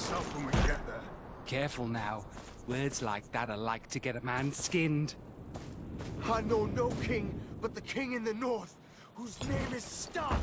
yourself when we get there. Careful now. Words like that are like to get a man skinned. I know no king but the king in the north, whose name is Stark.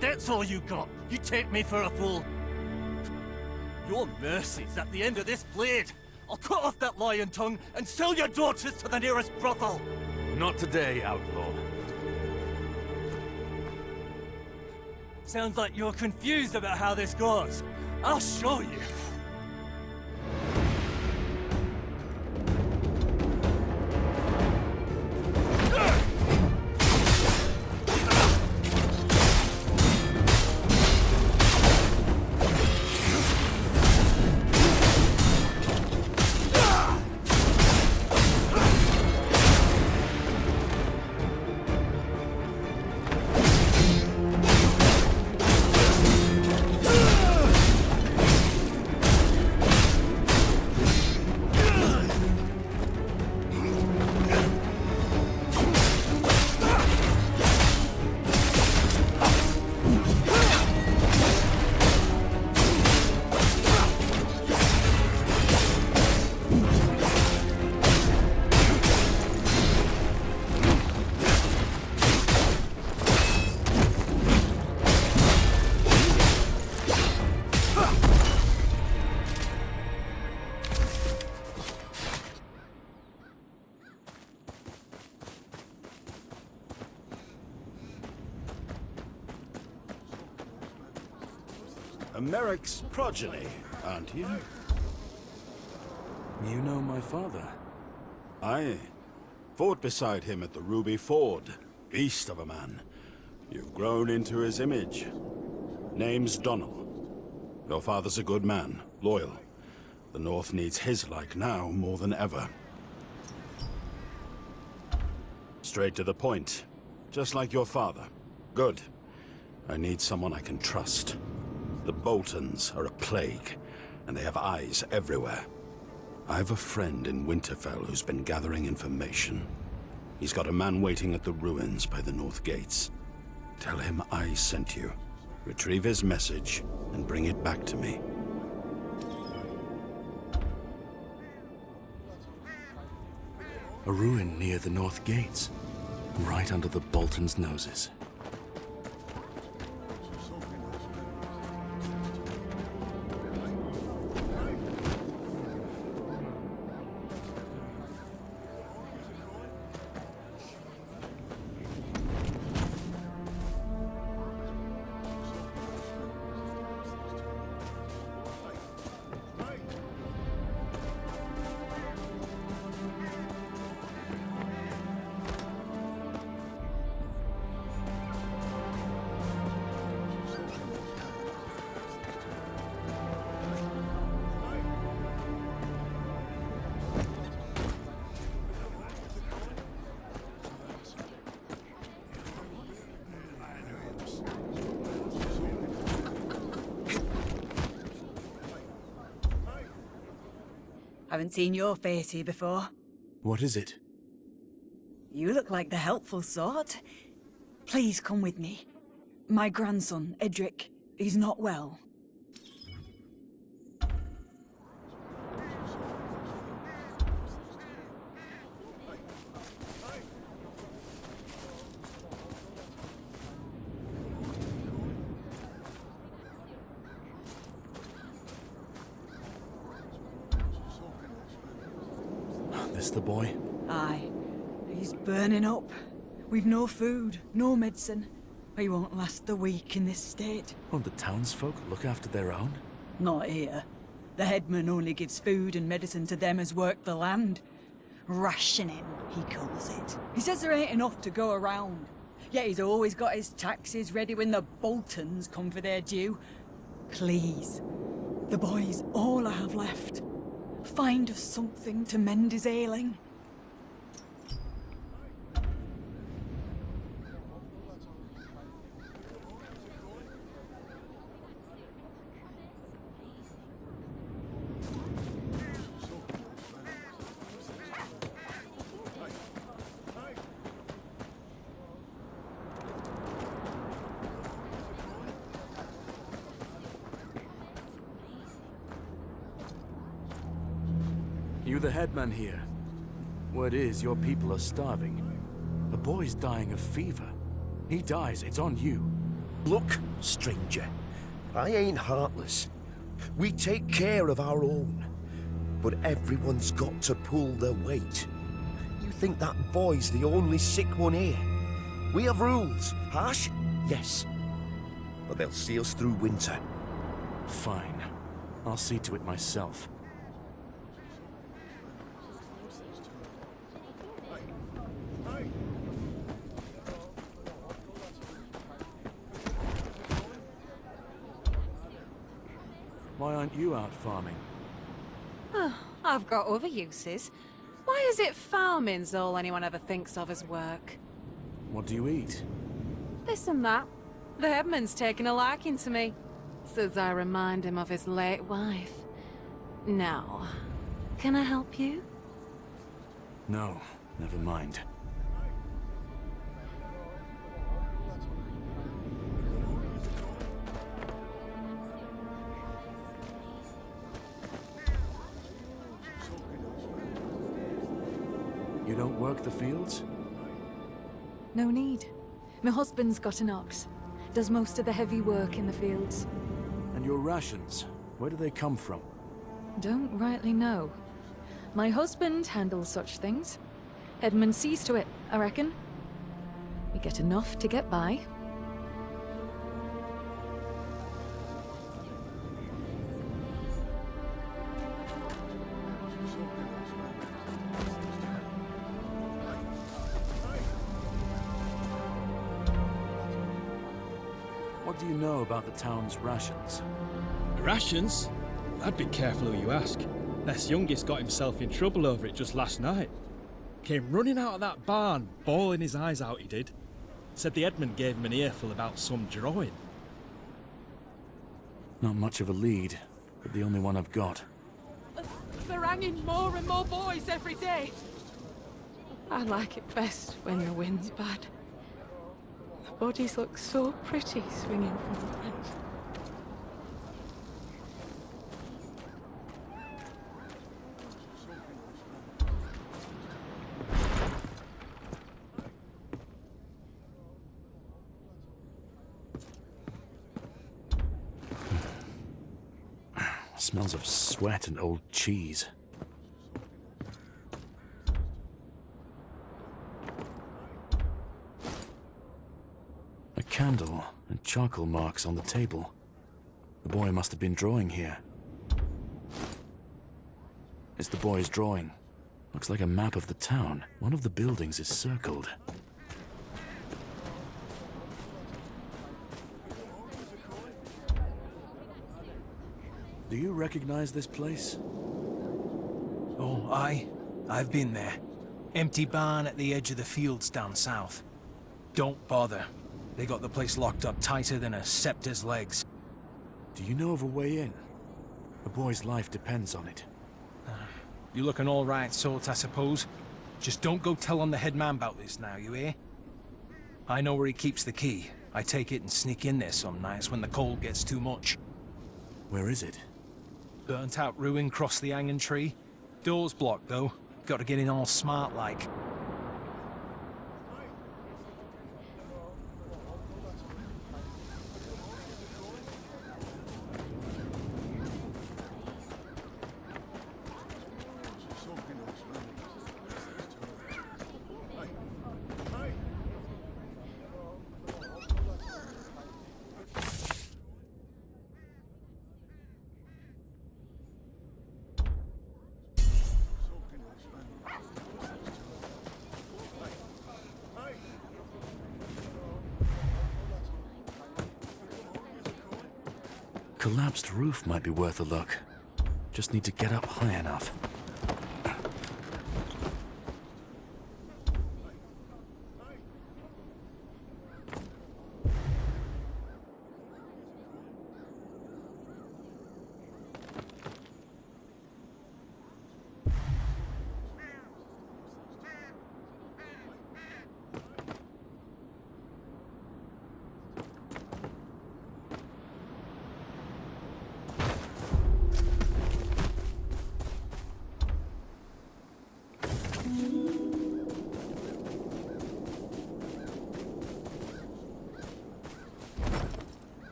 That's all you got. You take me for a fool. Your mercy's at the end of this blade. I'll cut off that lion tongue and sell your daughters to the nearest brothel. Not today, outlaw. Sounds like you're confused about how this goes. I'll show you. Merrick's progeny, aren't you? You know my father? Aye. Fought beside him at the Ruby Ford. Beast of a man. You've grown into his image. Name's Donnell. Your father's a good man, loyal. The North needs his like now more than ever. Straight to the point. Just like your father. Good. I need someone I can trust. The Boltons are a plague, and they have eyes everywhere. I've a friend in Winterfell who's been gathering information. He's got a man waiting at the ruins by the North Gates. Tell him I sent you. Retrieve his message, and bring it back to me. A ruin near the north gates. Right under the Boltons' noses. Haven't seen your face here before. What is it? You look like the helpful sort. Please come with me. My grandson, Edric, he's not well. This the boy? Aye. He's burning up. We've no food, no medicine. He won't last the week in this state. Won't the townsfolk look after their own? Not here. The headman only gives food and medicine to them as work the land. Rationing, he calls it. He says there ain't enough to go around. Yet he's always got his taxes ready when the Boltons come for their due. Please, the boy's all I have left. Find us something to mend his ailing. You the headman here? Word is your people are starving. The boy's dying of fever. He dies, it's on you. Look, stranger, I ain't heartless. We take care of our own. But everyone's got to pull their weight. You think that boy's the only sick one here? We have rules. Harsh? Yes. But they'll see us through winter. Fine. I'll see to it myself. Why aren't you out farming? I've got other uses. Why is it farming's all anyone ever thinks of as work? What do you eat? This and that. The headman's taken a liking to me. Says I remind him of his late wife. Now, can I help you? No, never mind. You don't work the fields? No need. My husband's got an ox. Does most of the heavy work in the fields. And your rations, where do they come from? Don't rightly know. My husband handles such things. Headman sees to it, I reckon. We get enough to get by. What do you know about the town's rations? Rations? I'd be careful who you ask. Ness youngest got himself in trouble over it just last night. Came running out of that barn, bawling his eyes out he did. Said the headman gave him an earful about some drawing. Not much of a lead, but the only one I've got. They're hanging more and more boys every day. I like it best when the wind's bad. The bodies look so pretty swinging from the fence. Smells of sweat and old cheese. A candle and charcoal marks on the table. The boy must have been drawing here. It's the boy's drawing. Looks like a map of the town. One of the buildings is circled. Do you recognize this place? Oh, aye. I've been there. Empty barn at the edge of the fields down south. Don't bother. They got the place locked up tighter than a scepter's legs. Do you know of a way in? A boy's life depends on it. You look an all right sort, I suppose. Just don't go tell on the head man about this now, you hear? I know where he keeps the key. I take it and sneak in there some nights when the cold gets too much. Where is it? Burnt out ruin cross the hanging tree. Door's blocked, though. Got to get in all smart like. Collapsed roof might be worth a look. Just need to get up high enough.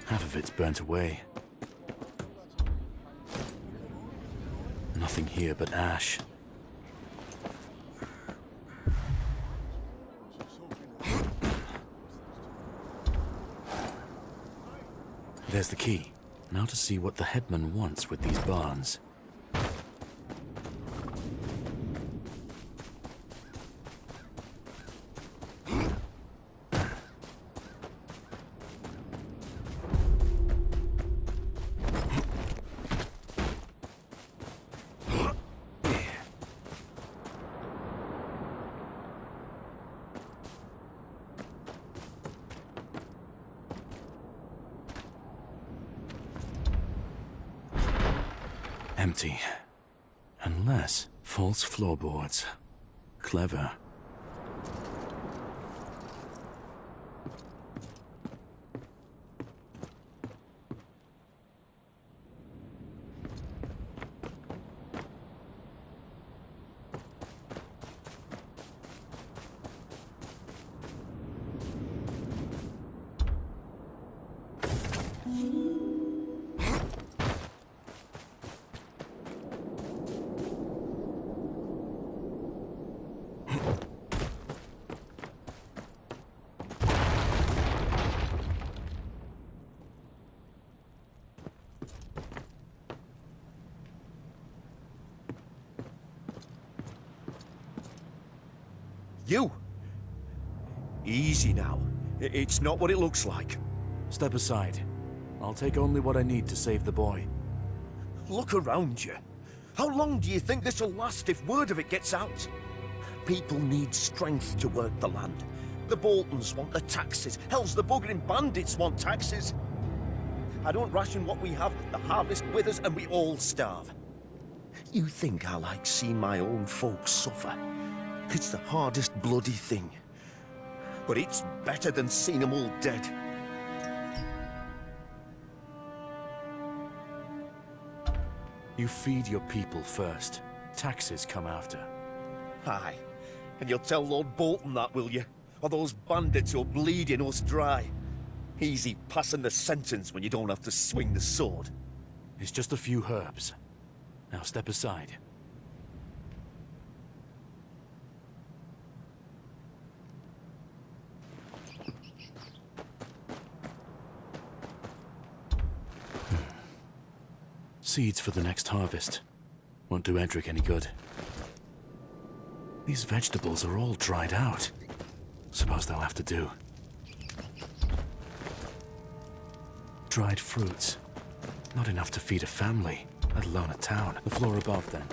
Half of it's burnt away. Nothing here but ash. There's the key. Now to see what the headman wants with these barns. Empty. Unless false floorboards. Clever. You! Easy now. It's not what it looks like. Step aside. I'll take only what I need to save the boy. Look around you. How long do you think this'll last if word of it gets out? People need strength to work the land. The Boltons want the taxes. Hell's the buggering bandits want taxes. I don't ration what we have, the harvest withers, and we all starve. You think I like seeing my own folks suffer? It's the hardest bloody thing. But it's better than seeing them all dead. You feed your people first. Taxes come after. Aye. And you'll tell Lord Bolton that, will you? Or those bandits who're bleeding us dry. Easy passing the sentence when you don't have to swing the sword. It's just a few herbs. Now step aside. Seeds for the next harvest. Won't do Edric any good. These vegetables are all dried out. Suppose they'll have to do. Dried fruits. Not enough to feed a family, let alone a town. The floor above, then.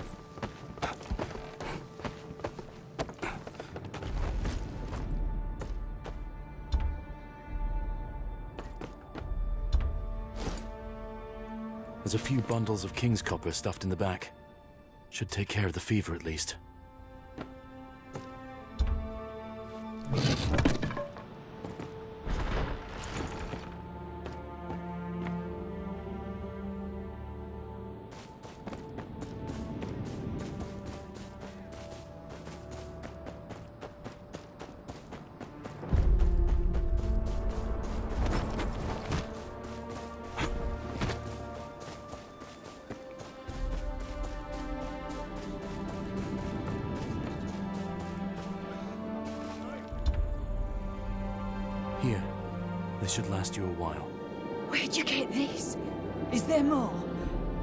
There's a few bundles of king's copper stuffed in the back. Should take care of the fever at least. Here. This should last you a while. Where'd you get this? Is there more?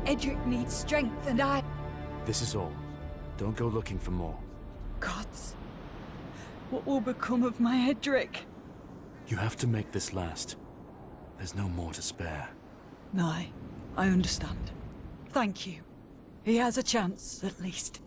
Edric needs strength and I... This is all. Don't go looking for more. Gods. What will become of my Edric? You have to make this last. There's no more to spare. No, I understand. Thank you. He has a chance, at least.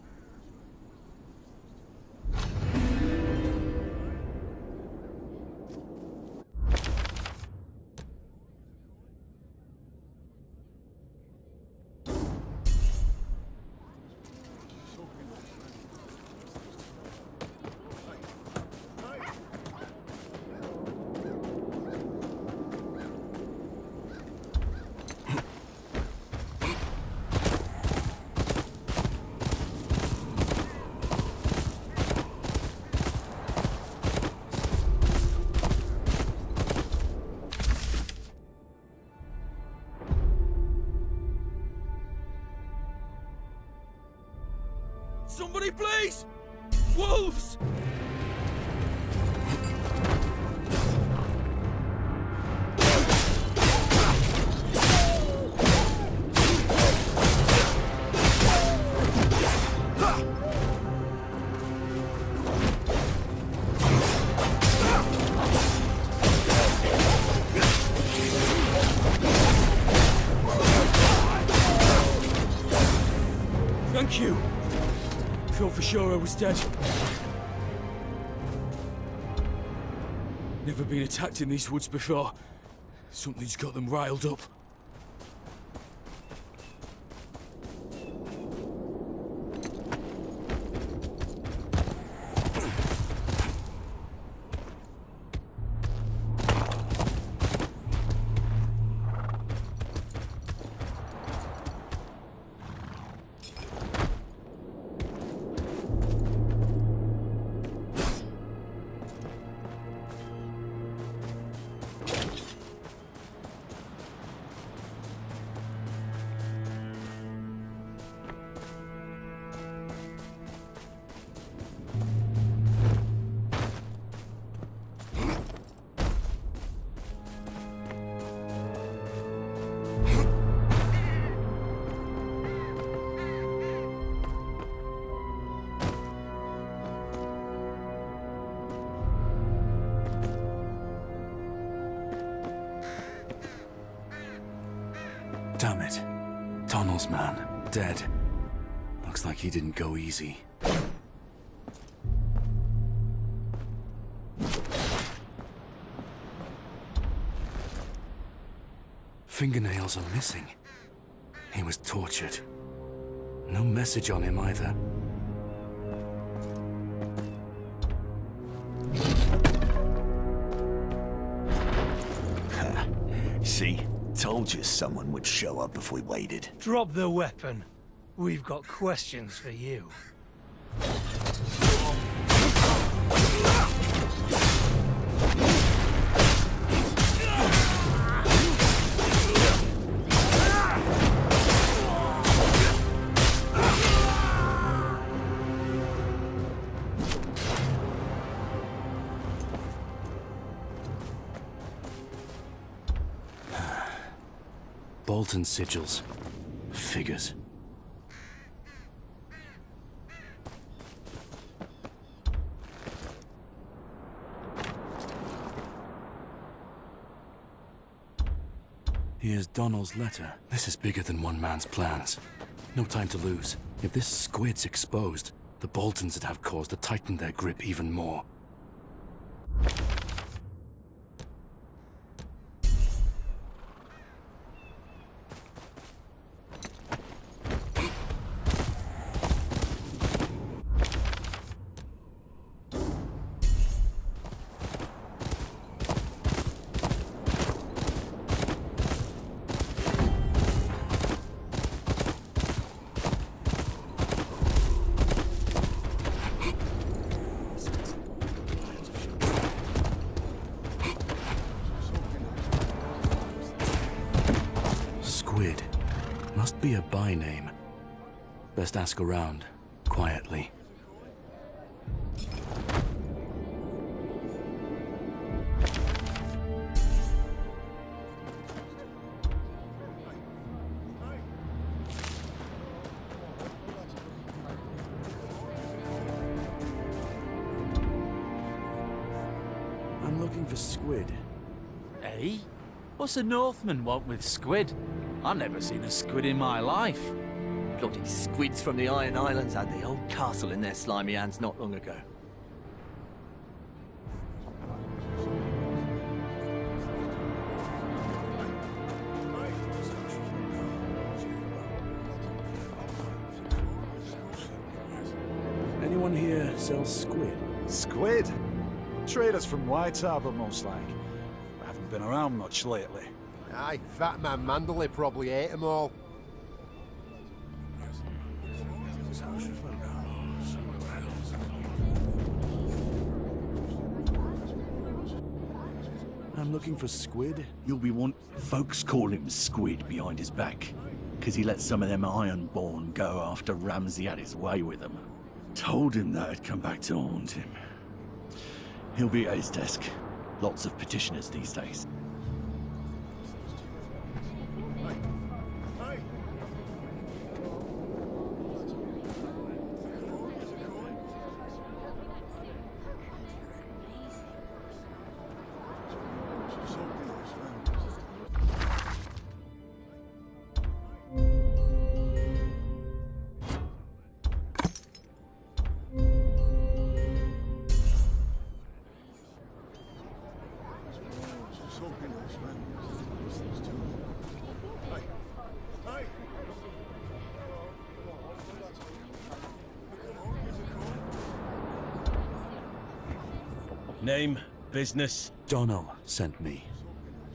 Somebody please! Wolves! Thank you. Thought for sure I was dead. Never been attacked in these woods before. Something's got them riled up. Damn it. Tunnel's man, dead. Looks like he didn't go easy. Fingernails are missing. He was tortured. No message on him either. See? Told you someone would show up if we waited. Drop the weapon. We've got questions for you. Bolton sigils. Figures. Here's Donald's letter. This is bigger than one man's plans. No time to lose. If this squid's exposed, the Boltons would have cause to tighten their grip even more. Squid. Must be a by-name. Best ask around, quietly. I'm looking for Squid. Eh? What's a Northman want with squid? I've never seen a squid in my life. Bloody squids from the Iron Islands had the old castle in their slimy hands not long ago. Anyone here sells squid? Squid? Traders from White Harbour, most like. I haven't been around much lately. Aye, Fat Man Mandalay probably ate them all. I'm looking for Squid. You'll be want folks call him Squid behind his back, 'cause he let some of them Ironborn go after Ramsay had his way with them. Told him that'd come back to haunt him. He'll be at his desk. Lots of petitioners these days. Name, business. Donald sent me.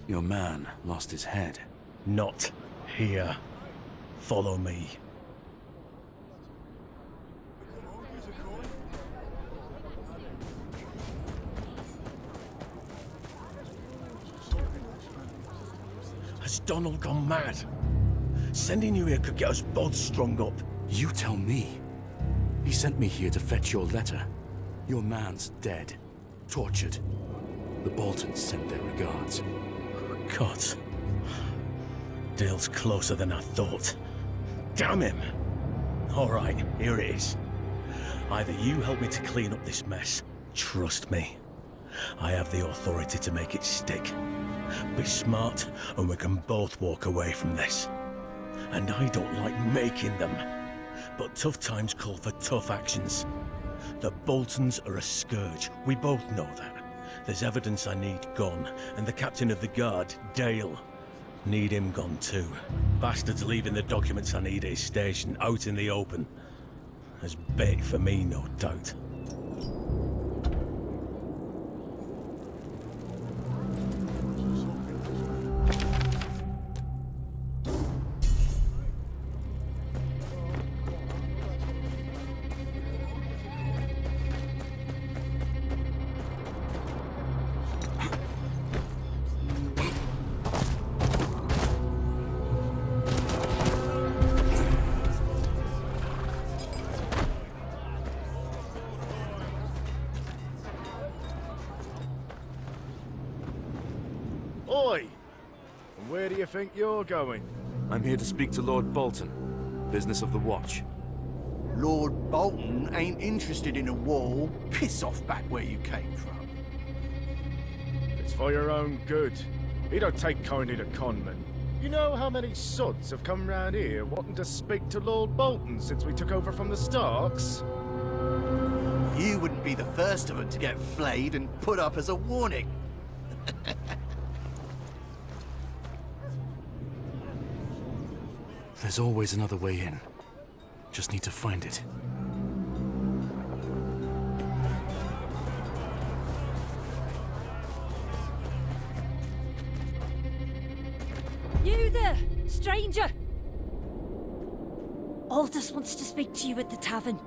Your man lost his head. Not here. Follow me. Has Donald gone mad? Sending you here could get us both strung up. You tell me. He sent me here to fetch your letter. Your man's dead. Tortured. The Boltons sent their regards. God. Dale's closer than I thought. Damn him! Alright, here it is. Either you help me to clean up this mess. Trust me. I have the authority to make it stick. Be smart, and we can both walk away from this. And I don't like making them. But tough times call for tough actions. The Boltons are a scourge. We both know that. There's evidence I need gone, and the captain of the guard, Dale. Need him gone too. Bastard's leaving the documents I need at his station out in the open. As bait for me, no doubt. Oi! And where do you think you're going? I'm here to speak to Lord Bolton. Business of the Watch. Lord Bolton ain't interested in a war. Piss off back where you came from. It's for your own good. He don't take kindly to conmen. You know how many sods have come round here wanting to speak to Lord Bolton since we took over from the Starks? You wouldn't be the first of them to get flayed and put up as a warning. There's always another way in. Just need to find it. You there, stranger! Aldous wants to speak to you at the tavern.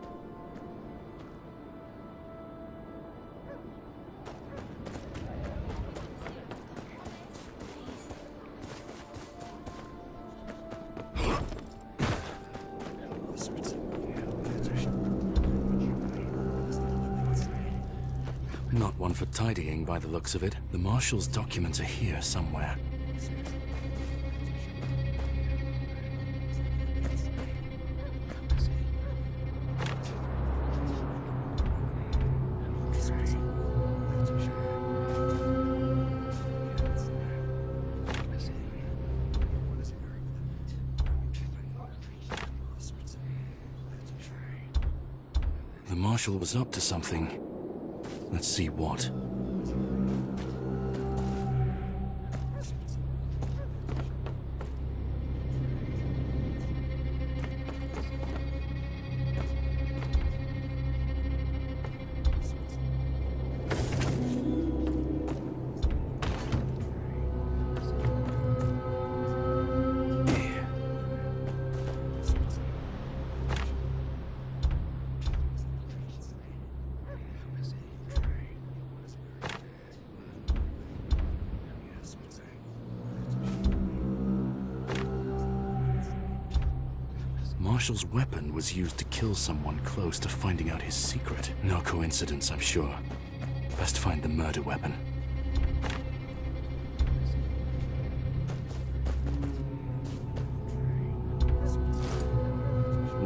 Not one for tidying by the looks of it. The Marshal's documents are here somewhere. The Marshal was up to something. Let's see what. Marshal's weapon was used to kill someone close to finding out his secret. No coincidence, I'm sure. Best find the murder weapon.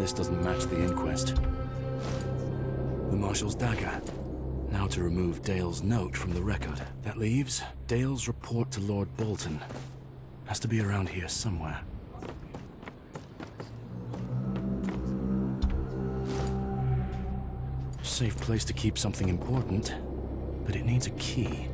This doesn't match the inquest. The Marshal's dagger. Now to remove Dale's note from the record. That leaves Dale's report to Lord Bolton. Has to be around here somewhere. Safe place to keep something important, but it needs a key.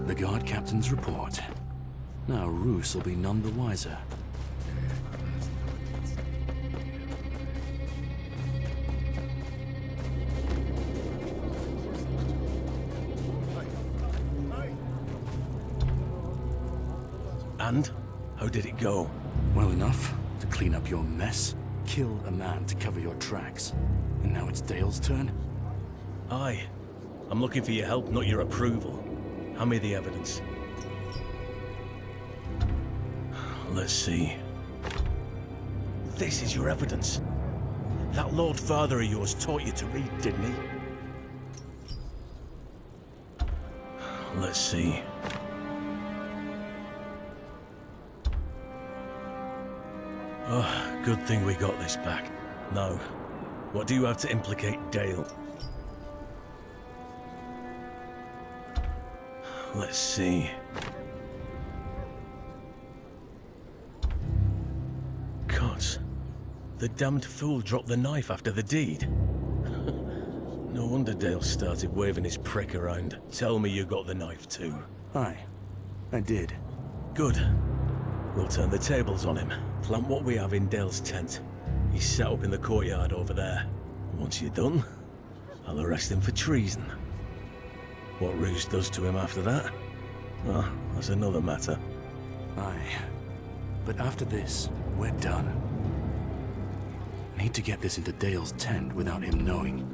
The guard captain's report. Now Roos will be none the wiser. And? How did it go? Well enough to clean up your mess, kill a man to cover your tracks. And now it's Dale's turn? Aye. I'm looking for your help, not your approval. Hand me the evidence. Let's see. This is your evidence. That Lord Father of yours taught you to read, didn't he? Let's see. Oh, good thing we got this back. Now, what do you have to implicate Dale? Let's see. Gods. The damned fool dropped the knife after the deed. No wonder Dale started waving his prick around. Tell me you got the knife too. Aye, I did. Good. We'll turn the tables on him. Plant what we have in Dale's tent. He's set up in the courtyard over there. Once you're done, I'll arrest him for treason. What Roos does to him after that? Well, that's another matter. Aye. But after this, we're done. Need to get this into Dale's tent without him knowing.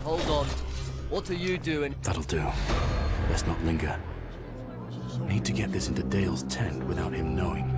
Hold on. What are you doing? That'll do. Let's not linger. Need to get this into Dale's tent without him knowing.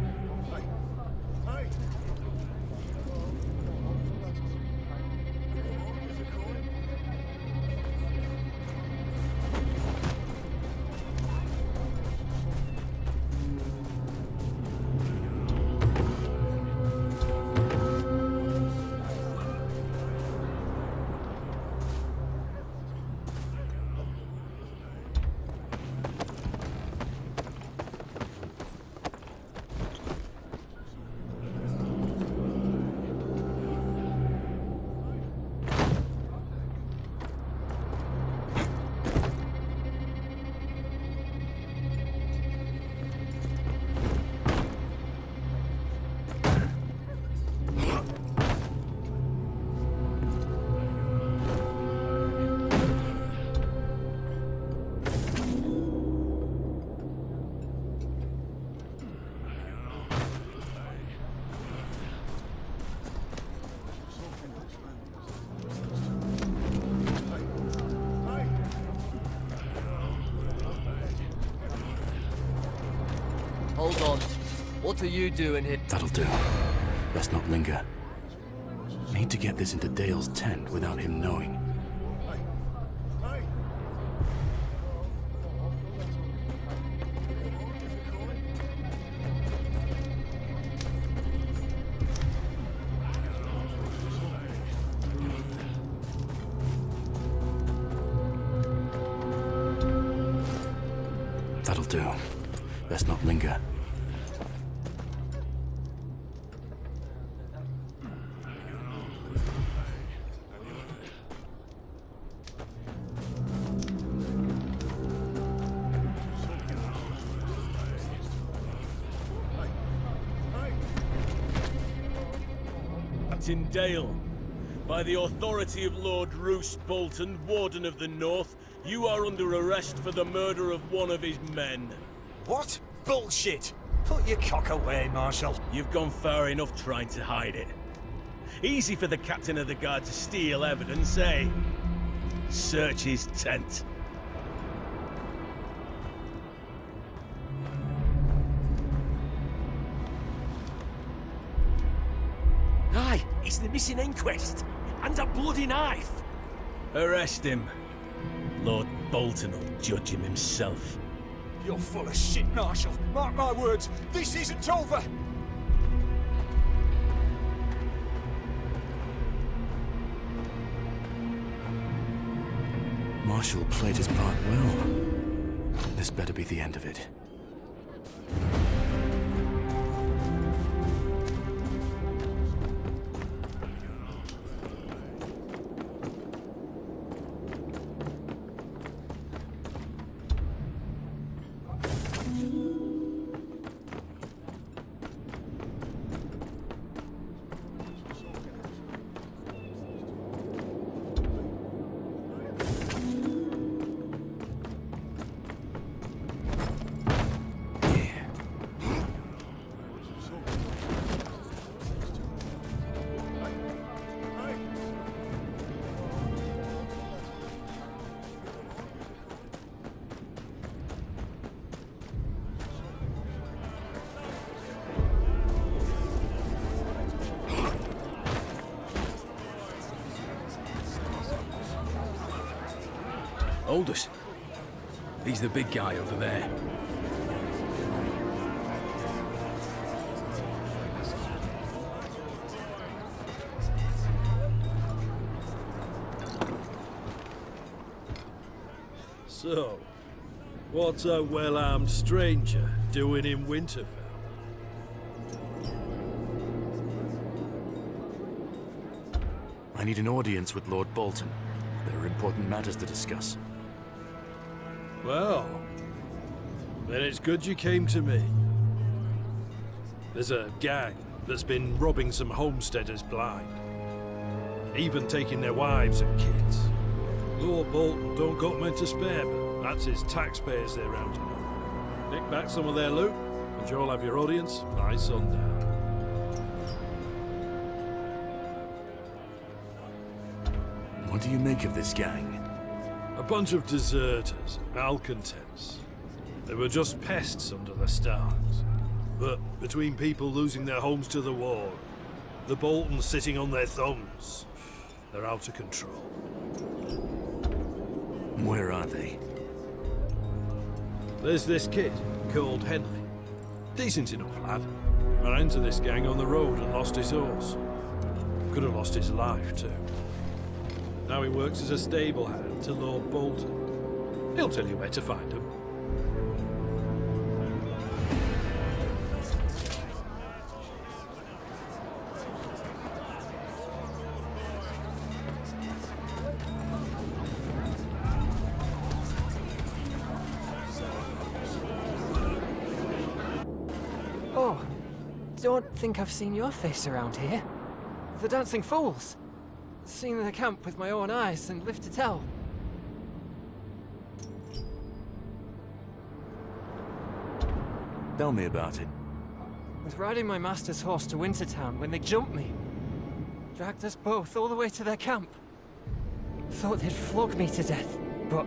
Hold on. What are you doing here? That'll do. Let's not linger. Need to get this into Dale's tent without him knowing. That'll do. Let's not linger. Captain Dale, by the authority of Lord Roose Bolton, Warden of the North, you are under arrest for the murder of one of his men. What? Bullshit! Put your cock away, Marshal. You've gone far enough trying to hide it. Easy for the captain of the guard to steal evidence, eh? Search his tent. the missing inquest. And a bloody knife. Arrest him. Lord Bolton will judge him himself. You're full of shit, Marshal. Mark my words, this isn't over. Marshall played his part well. This better be the end of it. Aldous. He's the big guy over there. So, what's a well-armed stranger doing in Winterfell? I need an audience with Lord Bolton. There are important matters to discuss. Well, then it's good you came to me. There's a gang that's been robbing some homesteaders blind. Even taking their wives and kids. Lord Bolton don't got men to spare, but that's his taxpayers they're rounding up. Nick back some of their loot, and you'll have your audience by sundown. What do you make of this gang? A bunch of deserters, malcontents. They were just pests under the stars. But between people losing their homes to the war, the Boltons sitting on their thumbs, they're out of control. Where are they? There's this kid called Henley. Decent enough lad. Ran into this gang on the road and lost his horse. Could have lost his life too. Now he works as a stable hand to Lord Bolton. He'll tell you where to find him. Oh, don't think I've seen your face around here. The Dancing Fools. Seen the camp with my own eyes and live to tell. Tell me about it. I was riding my master's horse to Wintertown when they jumped me. Dragged us both all the way to their camp. Thought they'd flog me to death, but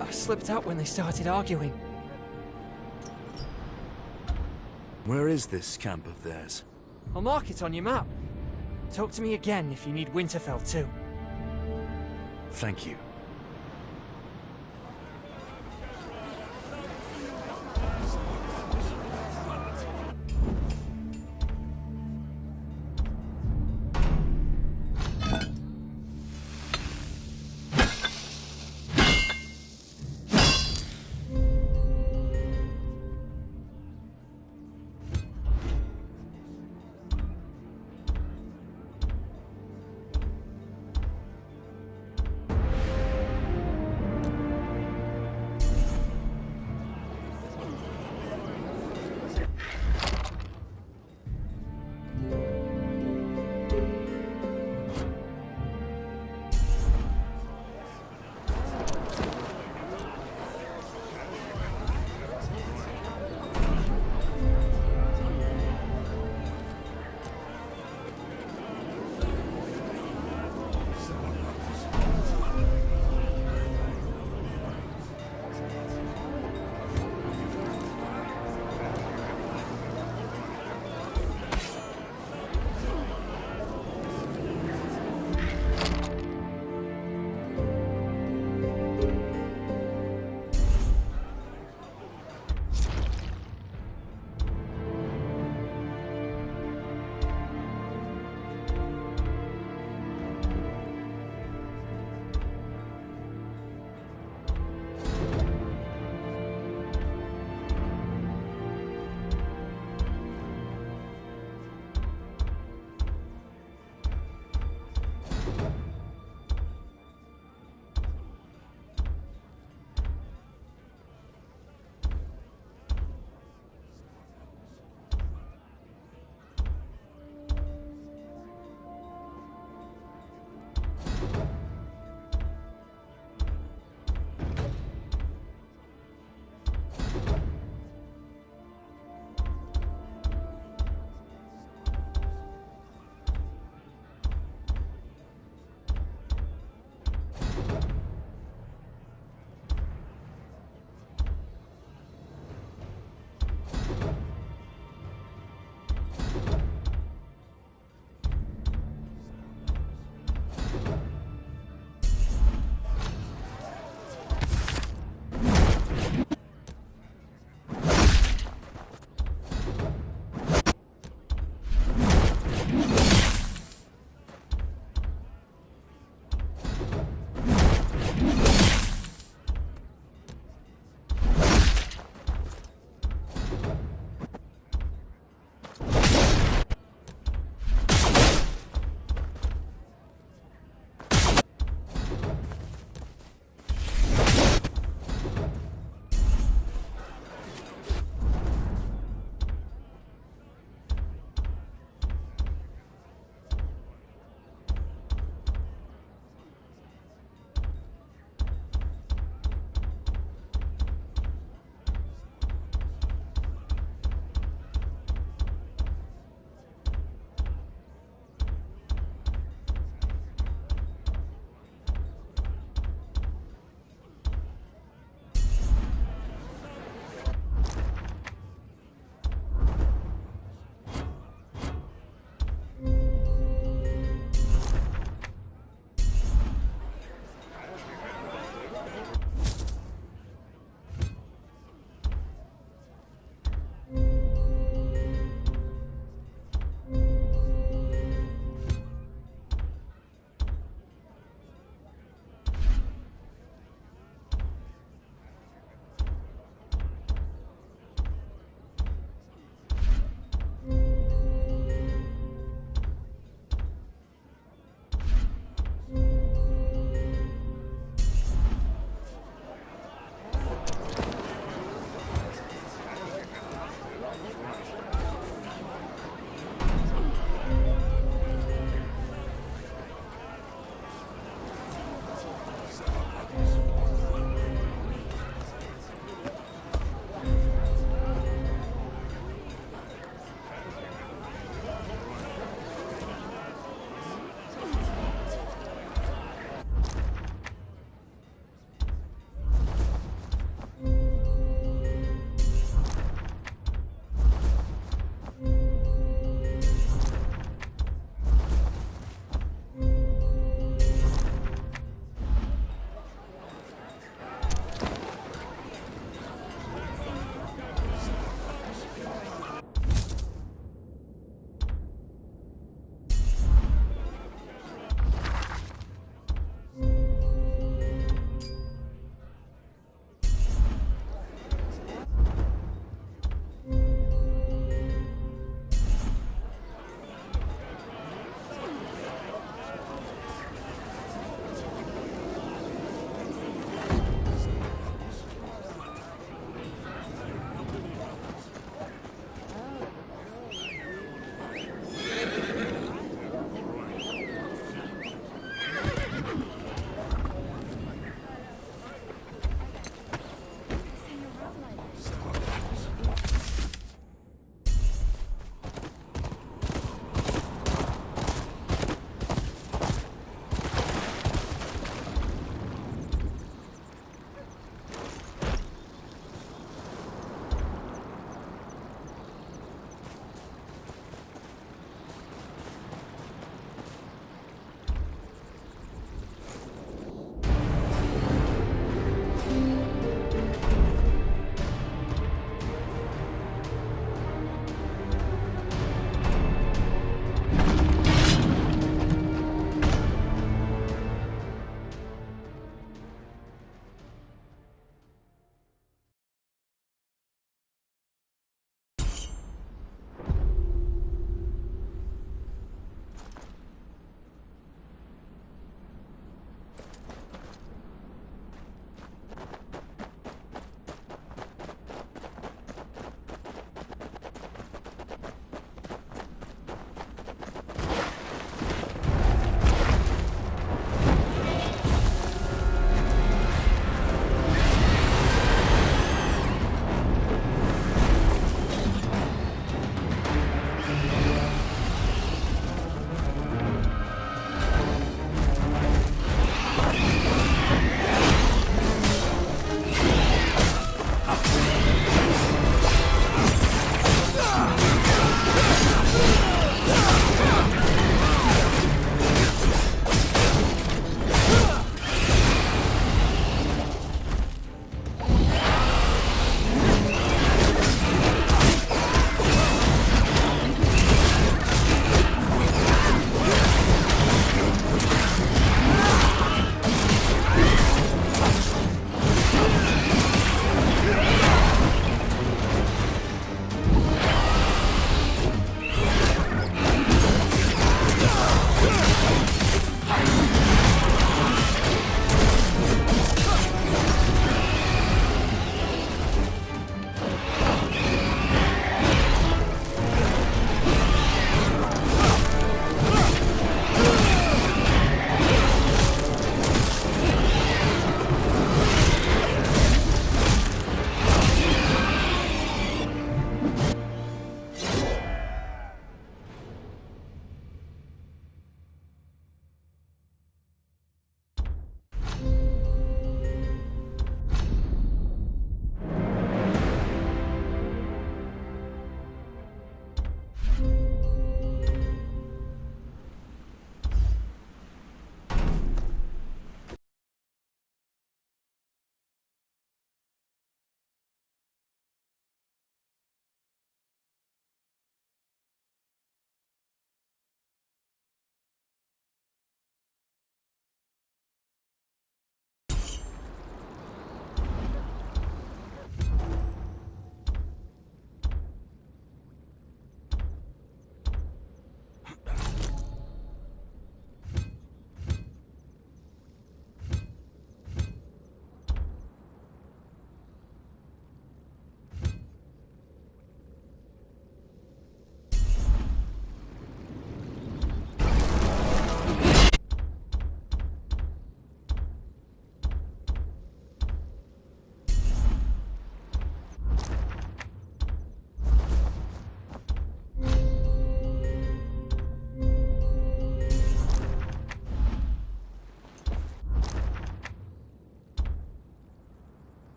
I slipped out when they started arguing. Where is this camp of theirs? I'll mark it on your map. Talk to me again if you need Winterfell too. Thank you.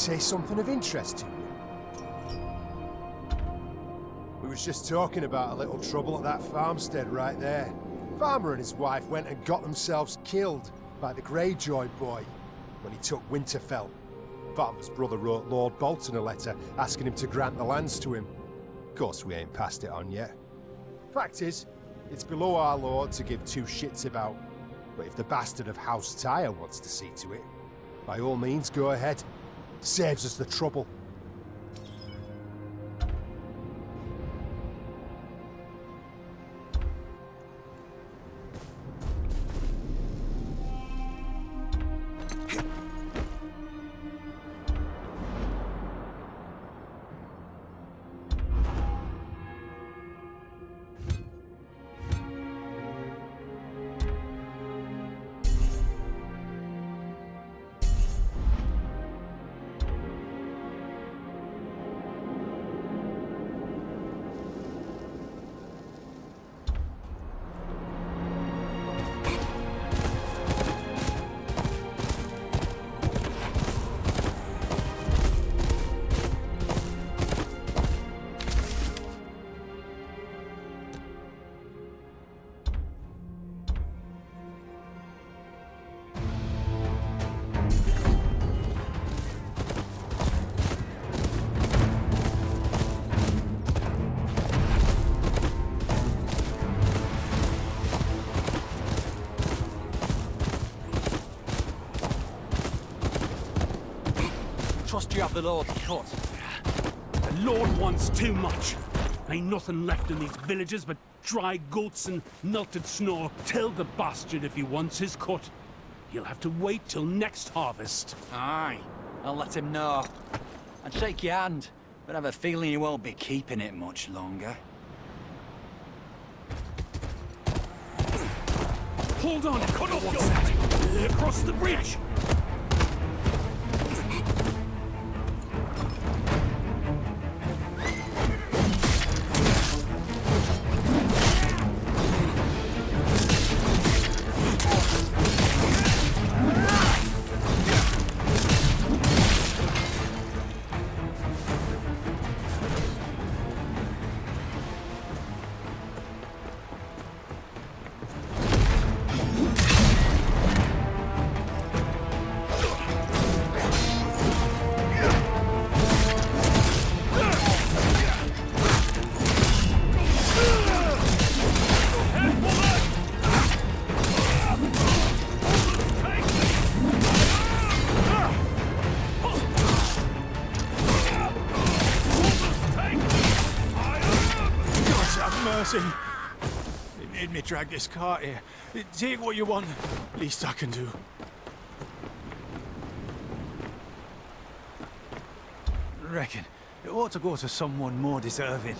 say something of interest to you? We was just talking about a little trouble at that farmstead right there. Farmer and his wife went and got themselves killed by the Greyjoy boy when he took Winterfell. Farmer's brother wrote Lord Bolton a letter asking him to grant the lands to him. Of course, we ain't passed it on yet. Fact is, it's below our lord to give two shits about. But if the bastard of House Tyre wants to see to it, by all means, go ahead. Saves us the trouble. Trust you have the Lord's cut. The Lord wants too much. Ain't nothing left in these villages but dry goats and melted snow. Tell the bastard if he wants his cut, he'll have to wait till next harvest. Aye, I'll let him know. I'd shake your hand, but I have a feeling he won't be keeping it much longer. Hold on, cut off your... across the bridge! It made me drag this cart here. Take what you want. Least I can do. Reckon it ought to go to someone more deserving.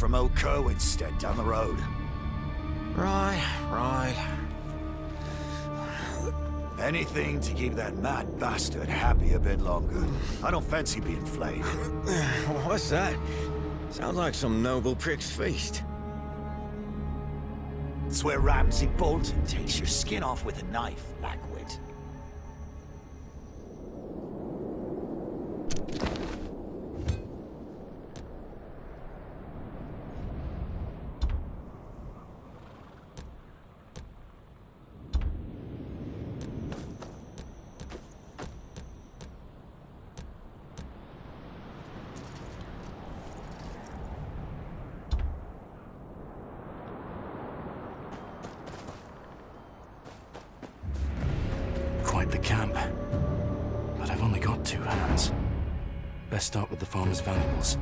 from old Kerwin's stead down the road. Right. Anything to keep that mad bastard happy a bit longer. I don't fancy being flayed. What's that? Sounds like some noble prick's feast. It's where Ramsay Bolton takes your skin off with a knife, Blackwit. Quite the camp. But I've only got 2 hands. Best start with the farmer's valuables.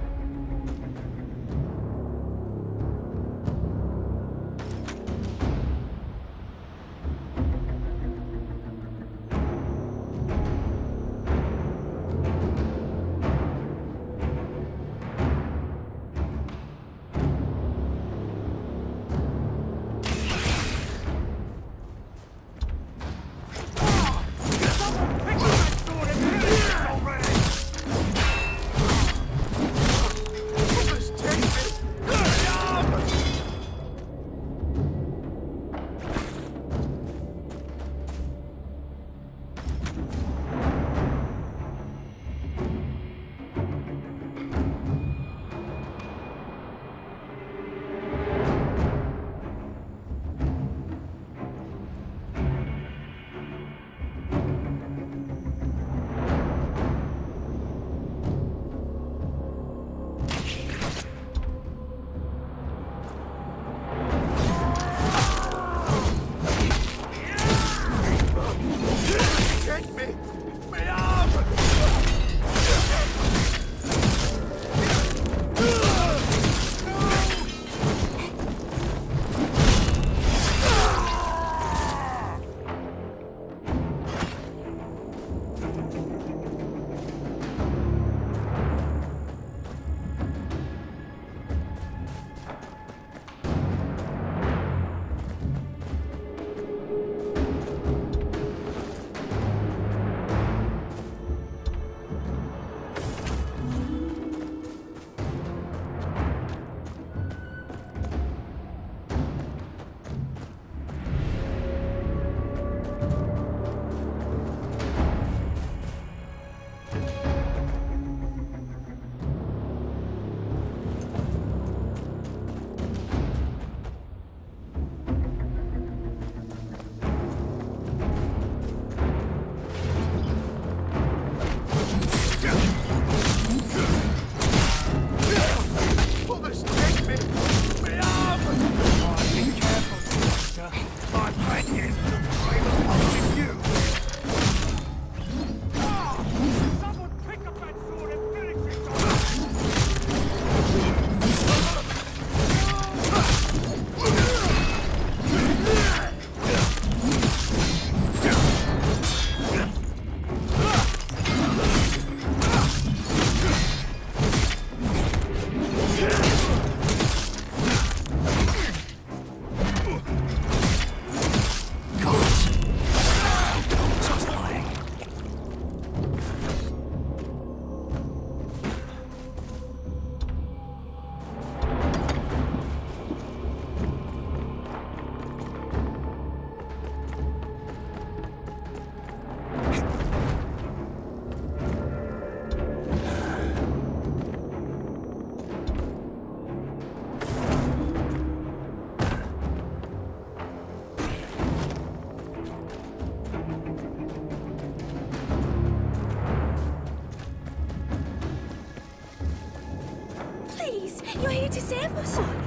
You're here to save us. Oh,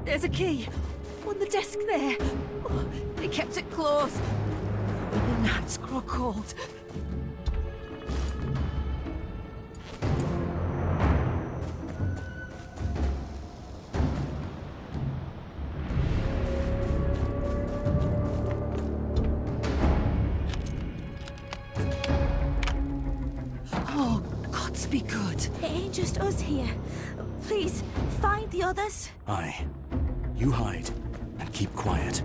there's a key. On the desk there. Oh, they kept it closed. When the nights grow cold. Oh, gods be good. It ain't just us here. Please, find the others. Aye. You hide and keep quiet.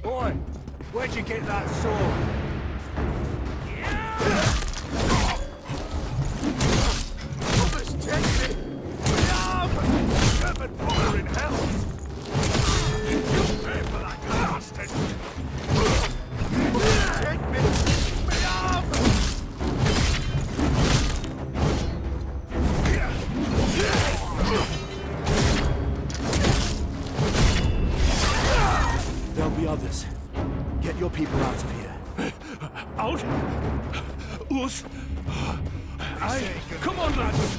Boy, where'd you get that sword? Brothers, take me! My arm! Heaven, father in hell! You pay for that bastard! Take me! My arm! There'll be others. Get your people out of here. Out? Us? Aye. Come on, lads.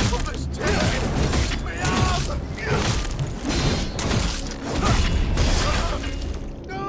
Brothers, take me! My arm! No!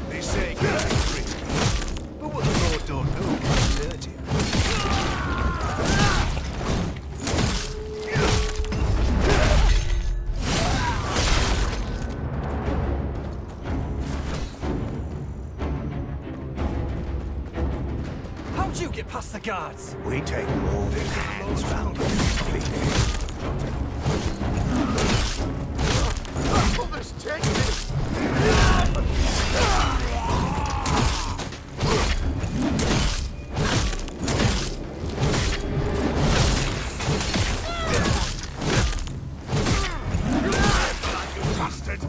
They say get risky, but what the Lord don't know can hurt him. How'd you get past the guards? We take molded hands round them. Brothers, take me! Bastard!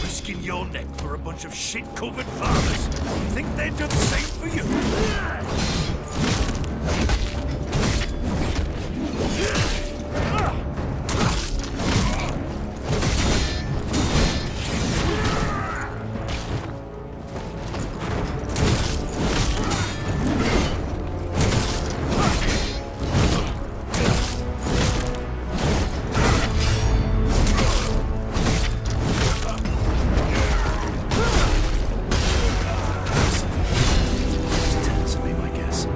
Risking your neck for a bunch of shit-covered farmers. Think they'd do the same for you? Tends to be my guess.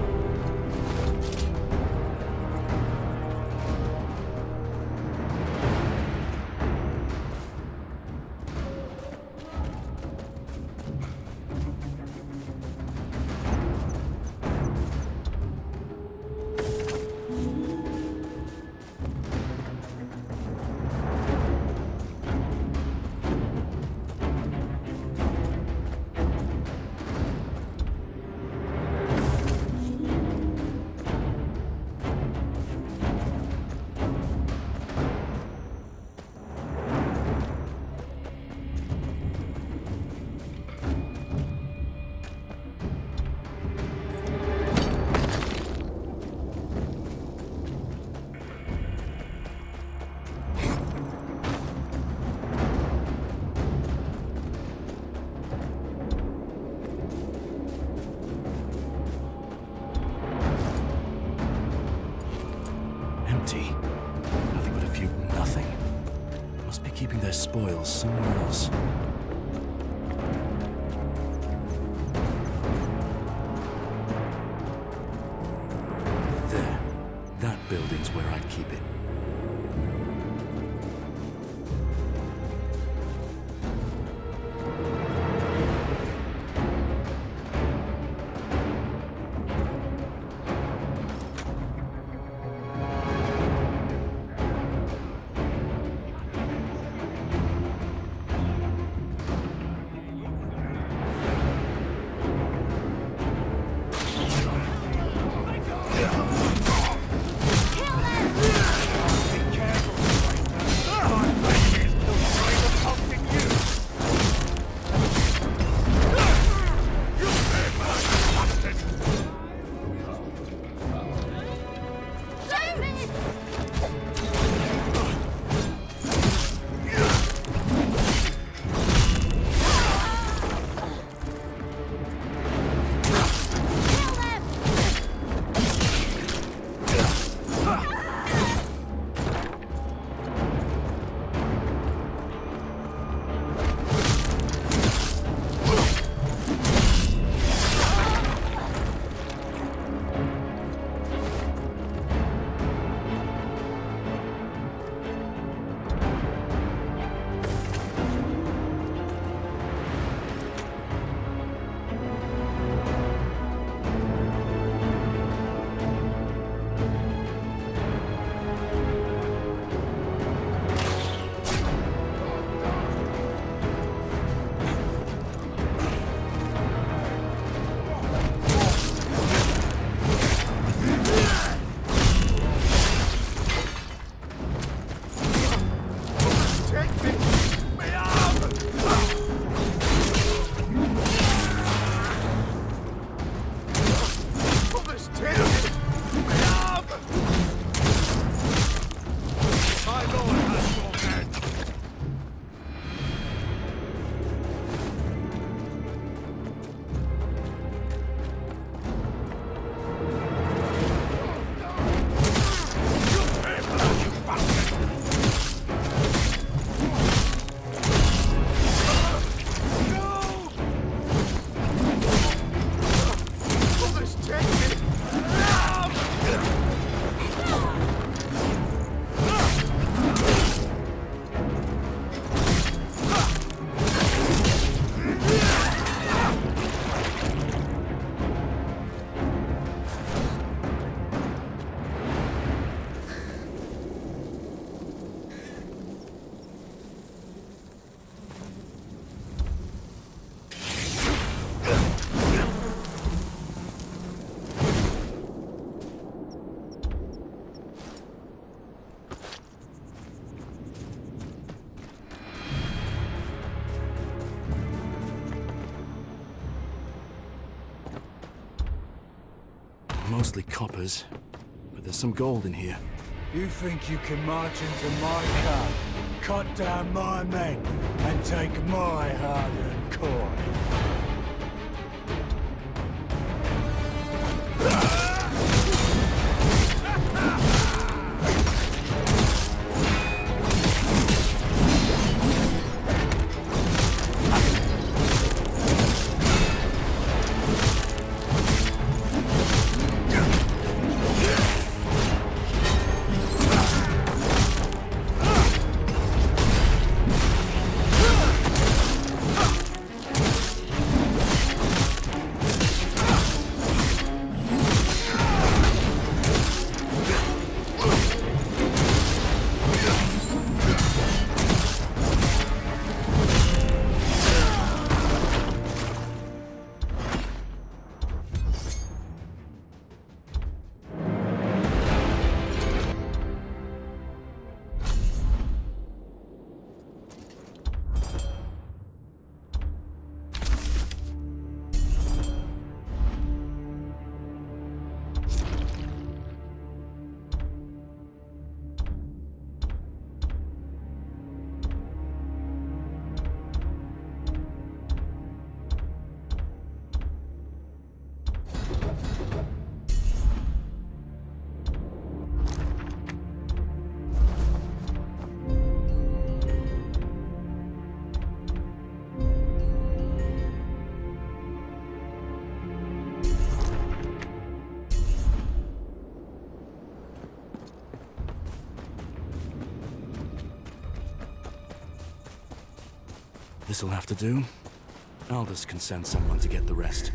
Empty. Nothing but a few nothing. Must be keeping their spoils somewhere else. There. That building's where I'd keep it. Mostly coppers, but there's some gold in here. You think you can march into my camp, cut down my men, and take my hard-earned coin? This'll have to do. Aldous can send someone to get the rest.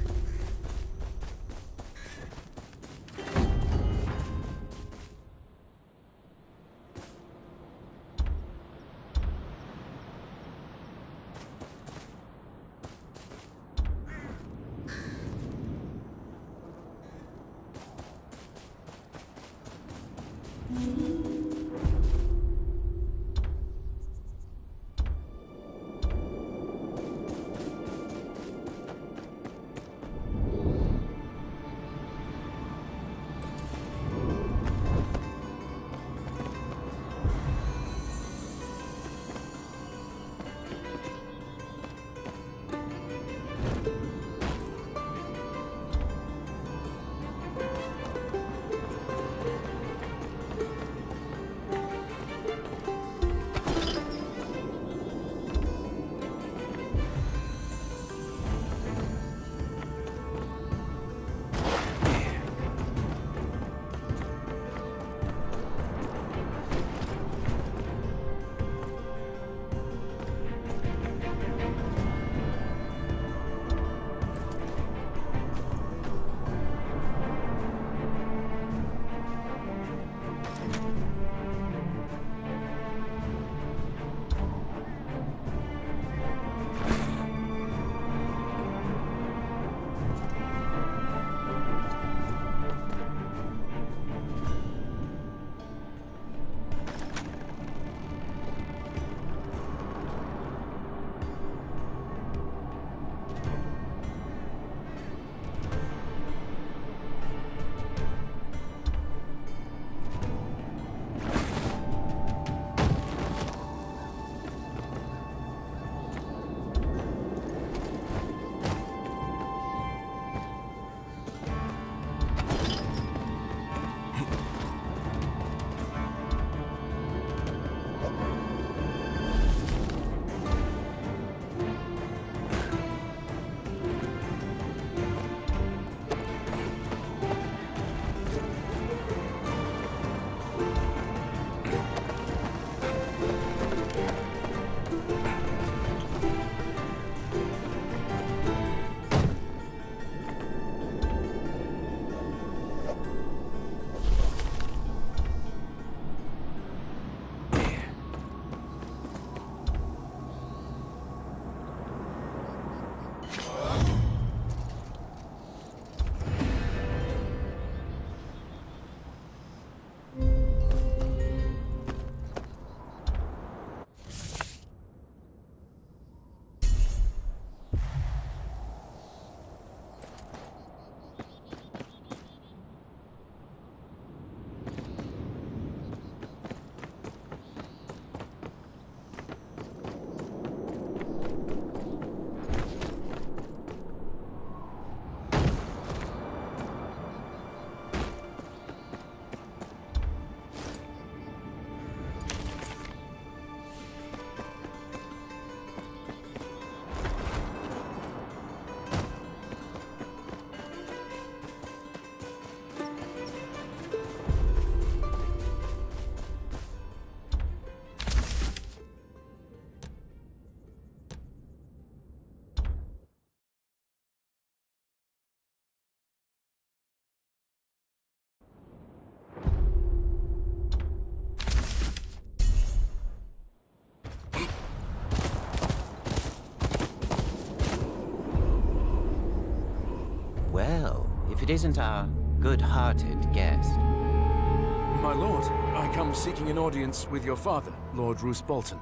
it isn't our good-hearted guest? My lord, I come seeking an audience with your father, Lord Bolton.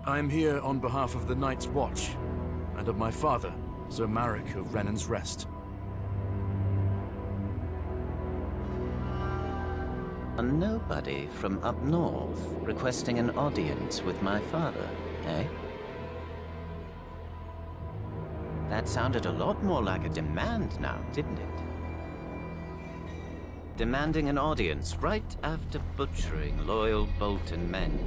I am here on behalf of the Night's Watch, and of my father, Sir Marek of Renan's Rest. A nobody from up north requesting an audience with my father, eh? That sounded a lot more like a demand now, didn't it? Demanding an audience right after butchering loyal Bolton men.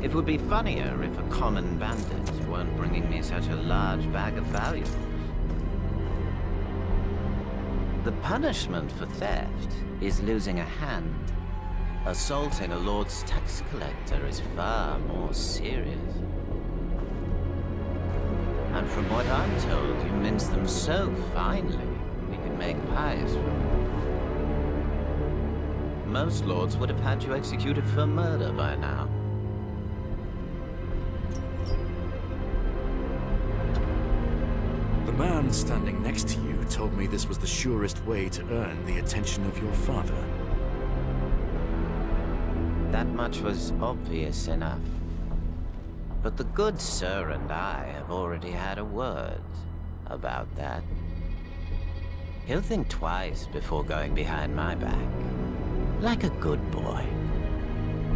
It would be funnier if a common bandit weren't bringing me such a large bag of valuables. The punishment for theft is losing a hand. Assaulting a lord's tax collector is far more serious. And from what I'm told, you mince them so finely, we could make pies from them. Most lords would have had you executed for murder by now. The man standing next to you told me this was the surest way to earn the attention of your father. That much was obvious enough. But the good sir and I have already had a word about that. He'll think twice before going behind my back. Like a good boy.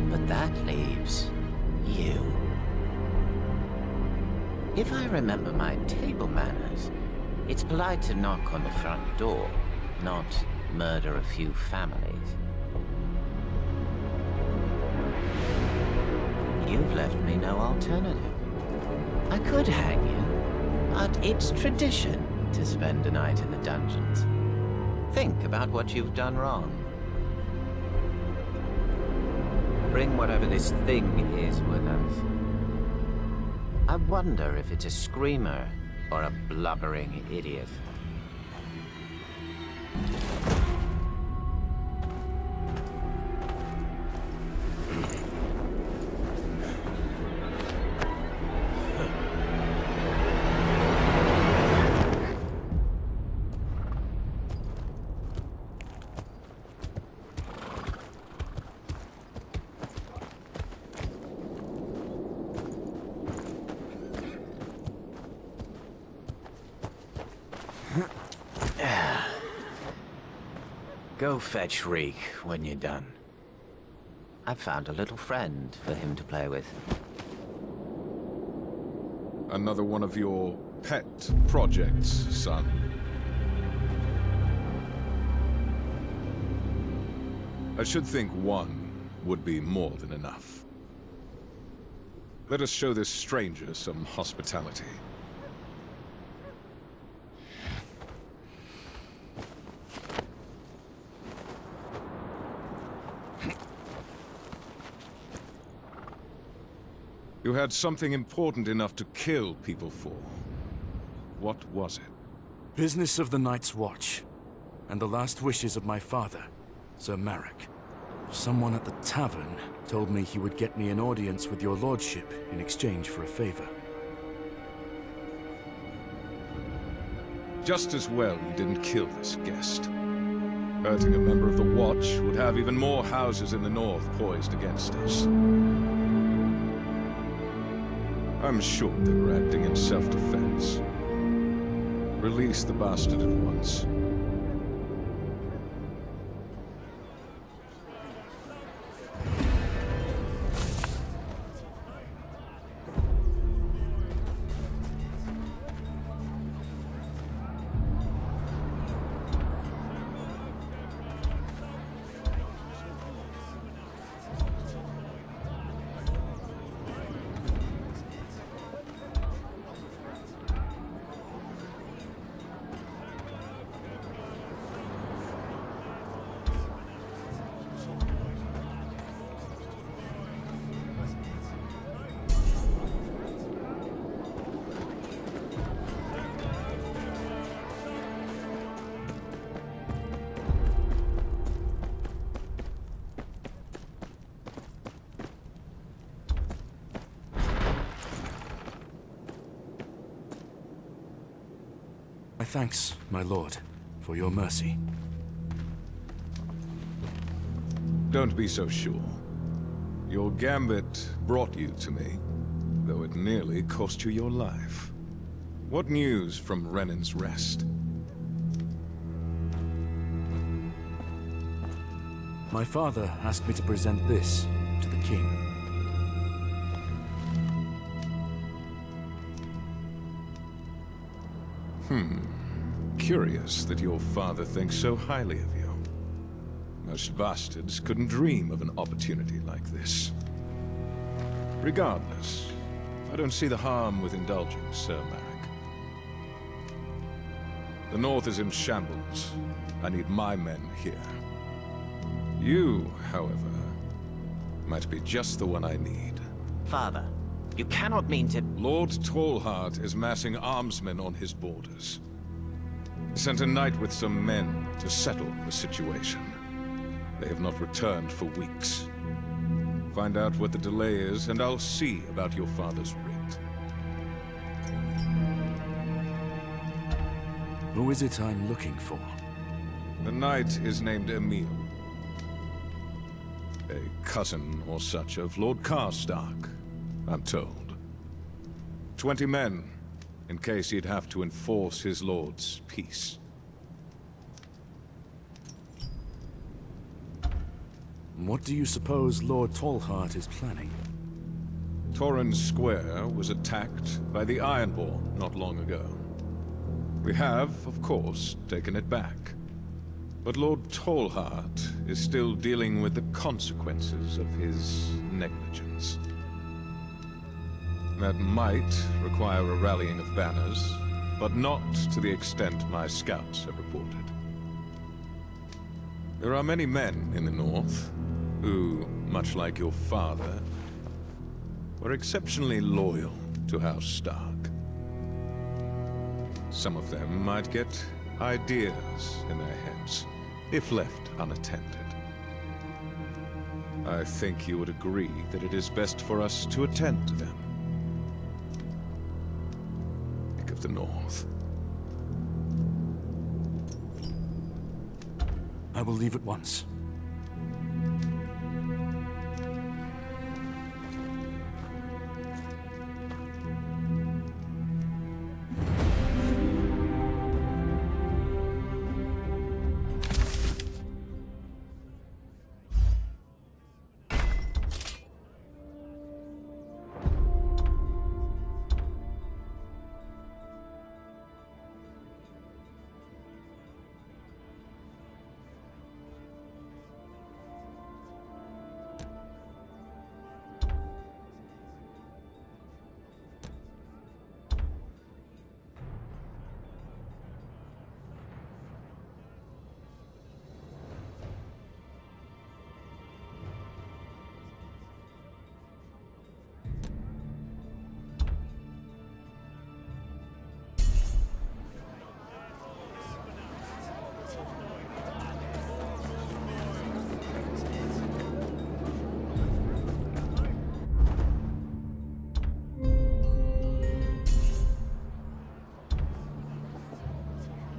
But that leaves you. If I remember my table manners, it's polite to knock on the front door, not murder a few families. You've left me no alternative. I could hang you, but it's tradition to spend a night in the dungeons. Think about what you've done wrong. Bring whatever this thing is with us. I wonder if it's a screamer or a blubbering idiot. Go fetch Reek when you're done. I've found a little friend for him to play with. Another one of your pet projects, son. I should think one would be more than enough. Let us show this stranger some hospitality. You had something important enough to kill people for. What was it? Business of the Night's Watch, and the last wishes of my father, Sir Marek. Someone at the tavern told me he would get me an audience with your lordship in exchange for a favor. Just as well you didn't kill this guest. Hurting a member of the Watch would have even more houses in the north poised against us. I'm sure they were acting in self-defense. Release the bastard at once. My thanks, my lord. for your mercy. Don't be so sure. Your gambit brought you to me, though it nearly cost you your life. What news from Renan's Rest? My father asked me to present this to the king. Curious that your father thinks so highly of you. Most bastards couldn't dream of an opportunity like this. Regardless, I don't see the harm with indulging Sir Merrick. The North is in shambles. I need my men here. You, however, might be just the one I need. Father, you cannot mean to... Lord Tallheart is massing armsmen on his borders. He sent a knight with some men to settle the situation. They have not returned for weeks. Find out what the delay is, and I'll see about your father's writ. Who is it I'm looking for? The knight is named Emil. A cousin or such of Lord Karstark, I'm told. 20 men, in case he'd have to enforce his lord's peace. What do you suppose Lord Tallheart is planning? Torrens Square was attacked by the Ironborn not long ago. We have, of course, taken it back. But Lord Tallheart is still dealing with the consequences of his negligence. That might require a rallying of banners, but not to the extent my scouts have reported. There are many men in the North who, much like your father, were exceptionally loyal to House Stark. Some of them might get ideas in their heads, if left unattended. I think you would agree that it is best for us to attend to them. Think of the North. I will leave at once.